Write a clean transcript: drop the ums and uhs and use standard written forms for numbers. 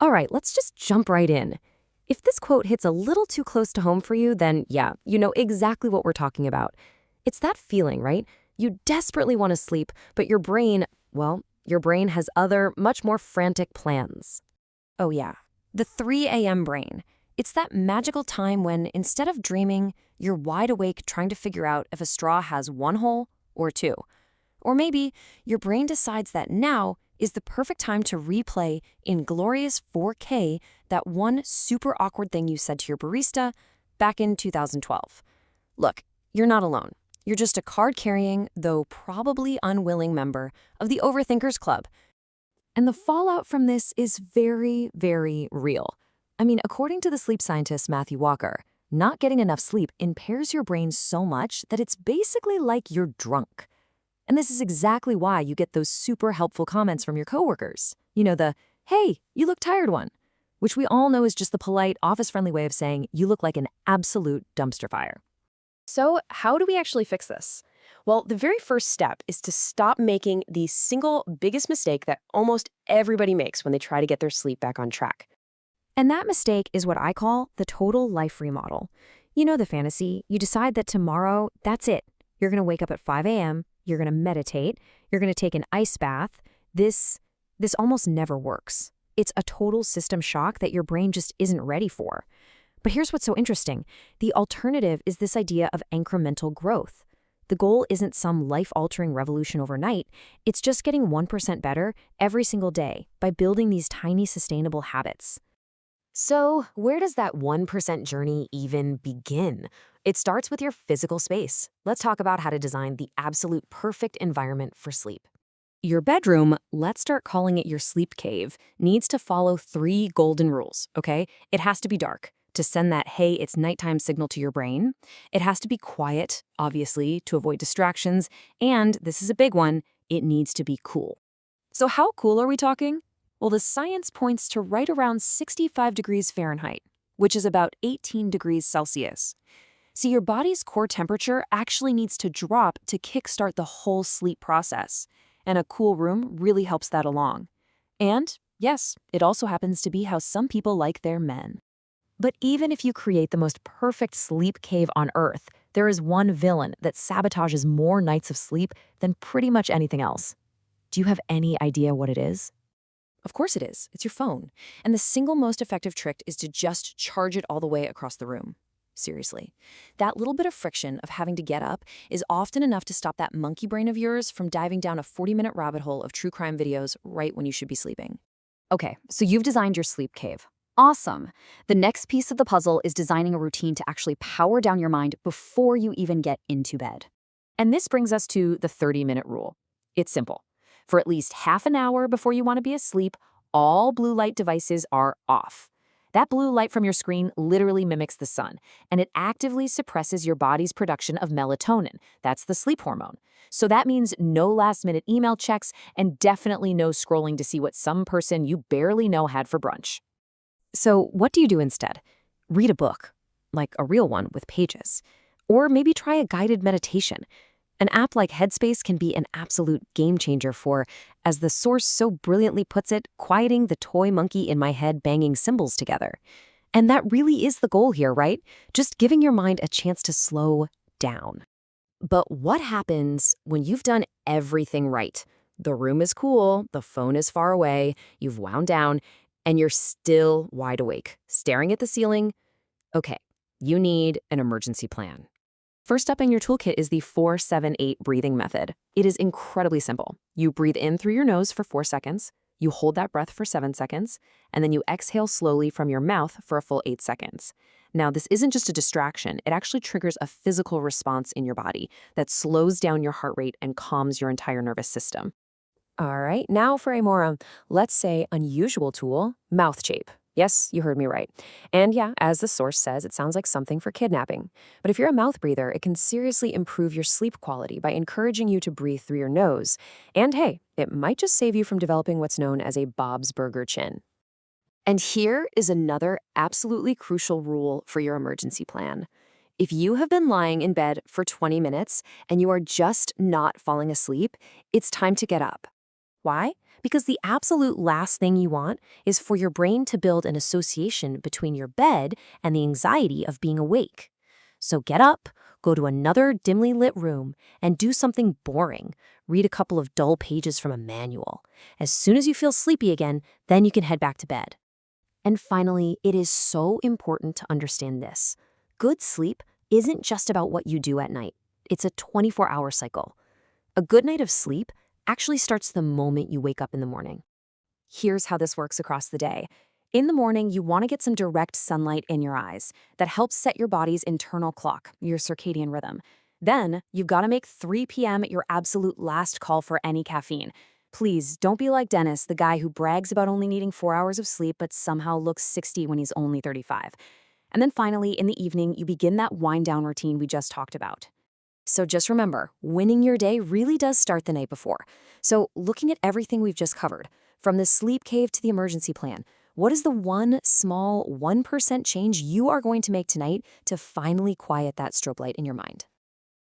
All right, let's just jump right in. If this quote hits a little too close to home for you, then yeah, you know exactly what we're talking about. It's that feeling, right? You desperately want to sleep, but your brain has other, much more frantic plans. Oh, yeah. The 3 a.m. brain. It's that magical time when, instead of dreaming, you're wide awake trying to figure out if a straw has one hole or two. Or maybe your brain decides that now is the perfect time to replay in glorious 4K that one super awkward thing you said to your barista back in 2012. Look, you're not alone. You're just a card-carrying, though probably unwilling member of the Overthinkers Club. And the fallout from this is very, very real. I mean, according to the sleep scientist Matthew Walker, not getting enough sleep impairs your brain so much that it's basically like you're drunk. And this is exactly why you get those super helpful comments from your coworkers. You know, the, hey, you look tired one, which we all know is just the polite, office-friendly way of saying you look like an absolute dumpster fire. So how do we actually fix this? Well, the very first step is to stop making the single biggest mistake that almost everybody makes when they try to get their sleep back on track. And that mistake is what I call the total life remodel. You know the fantasy. You decide that tomorrow, that's it. You're going to wake up at 5 a.m., you're going to meditate, you're going to take an ice bath. This almost never works. It's a total system shock that your brain just isn't ready for. But here's what's so interesting. The alternative is this idea of incremental growth. The goal isn't some life-altering revolution overnight. It's just getting 1% better every single day by building these tiny sustainable habits. So, where does that 1% journey even begin? It starts with your physical space. Let's talk about how to design the absolute perfect environment for sleep. Your bedroom, let's start calling it your sleep cave, needs to follow 3 golden rules, okay? It has to be dark to send that, hey, it's nighttime signal to your brain. It has to be quiet, obviously, to avoid distractions. And this is a big one, it needs to be cool. So how cool are we talking? Well, the science points to right around 65 degrees Fahrenheit, which is about 18 degrees Celsius. See, your body's core temperature actually needs to drop to kickstart the whole sleep process, and a cool room really helps that along. And, yes, it also happens to be how some people like their men. But even if you create the most perfect sleep cave on Earth, there is one villain that sabotages more nights of sleep than pretty much anything else. Do you have any idea what it is? Of course it is. It's your phone. And the single most effective trick is to just charge it all the way across the room. Seriously. That little bit of friction of having to get up is often enough to stop that monkey brain of yours from diving down a 40-minute rabbit hole of true crime videos right when you should be sleeping. Okay, so you've designed your sleep cave. Awesome. The next piece of the puzzle is designing a routine to actually power down your mind before you even get into bed. And this brings us to the 30-minute rule. It's simple. For at least half an hour before you want to be asleep, all blue light devices are off. That blue light from your screen literally mimics the sun, and it actively suppresses your body's production of melatonin. That's the sleep hormone. So that means no last-minute email checks and definitely no scrolling to see what some person you barely know had for brunch. So what do you do instead? Read a book, like a real one with pages. Or maybe try a guided meditation. An app like Headspace can be an absolute game changer for, as the source so brilliantly puts it, quieting the toy monkey in my head banging cymbals together. And that really is the goal here, right? Just giving your mind a chance to slow down. But what happens when you've done everything right? The room is cool, the phone is far away, you've wound down, and you're still wide awake, staring at the ceiling? Okay, you need an emergency plan. First up in your toolkit is the 4-7-8 breathing method. It is incredibly simple. You breathe in through your nose for 4 seconds, you hold that breath for 7 seconds, and then you exhale slowly from your mouth for a full 8 seconds. Now, this isn't just a distraction. It actually triggers a physical response in your body that slows down your heart rate and calms your entire nervous system. All right, now for a more, let's say, unusual tool, mouth shape. Yes, you heard me right. And yeah, as the source says, it sounds like something for kidnapping. But if you're a mouth breather, it can seriously improve your sleep quality by encouraging you to breathe through your nose. And hey, it might just save you from developing what's known as a Bob's Burger chin. And here is another absolutely crucial rule for your emergency plan. If you have been lying in bed for 20 minutes and you are just not falling asleep, it's time to get up. Why? Because the absolute last thing you want is for your brain to build an association between your bed and the anxiety of being awake. So get up, go to another dimly lit room, and do something boring. Read a couple of dull pages from a manual. As soon as you feel sleepy again, then you can head back to bed. And finally, it is so important to understand this. Good sleep isn't just about what you do at night. It's a 24-hour cycle. A good night of sleep actually starts the moment you wake up in the morning. Here's how this works across the day. In the morning, you want to get some direct sunlight in your eyes. That helps set your body's internal clock, your circadian rhythm. Then, you've got to make 3 p.m. your absolute last call for any caffeine. Please, don't be like Dennis, the guy who brags about only needing 4 hours of sleep but somehow looks 60 when he's only 35. And then finally, in the evening, you begin that wind-down routine we just talked about. So just remember, winning your day really does start the night before. So looking at everything we've just covered, from the sleep cave to the emergency plan, what is the one small 1% change you are going to make tonight to finally quiet that strobe light in your mind?